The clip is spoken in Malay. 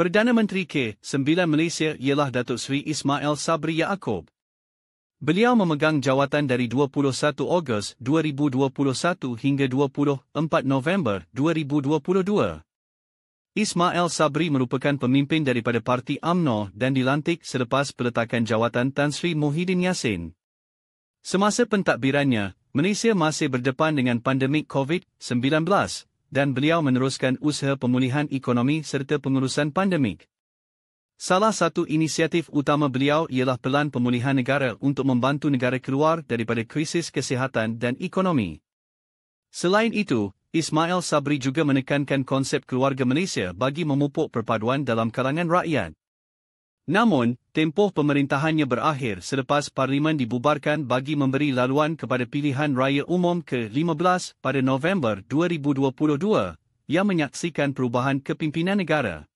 Perdana Menteri ke-9 Malaysia ialah Datuk Seri Ismail Sabri Yaakob. Beliau memegang jawatan dari 21 Ogos 2021 hingga 24 November 2022. Ismail Sabri merupakan pemimpin daripada Parti UMNO dan dilantik selepas peletakan jawatan Tan Sri Muhyiddin Yassin. Semasa pentadbirannya, Malaysia masih berdepan dengan pandemik COVID-19 dan beliau meneruskan usaha pemulihan ekonomi serta pengurusan pandemik. Salah satu inisiatif utama beliau ialah Pelan Pemulihan Negara untuk membantu negara keluar daripada krisis kesihatan dan ekonomi. Selain itu, Ismail Sabri juga menekankan konsep keluarga Malaysia bagi memupuk perpaduan dalam kalangan rakyat. Namun, tempoh pemerintahannya berakhir selepas Parlimen dibubarkan bagi memberi laluan kepada pilihan raya umum ke-15 pada November 2022 yang menyaksikan perubahan kepimpinan negara.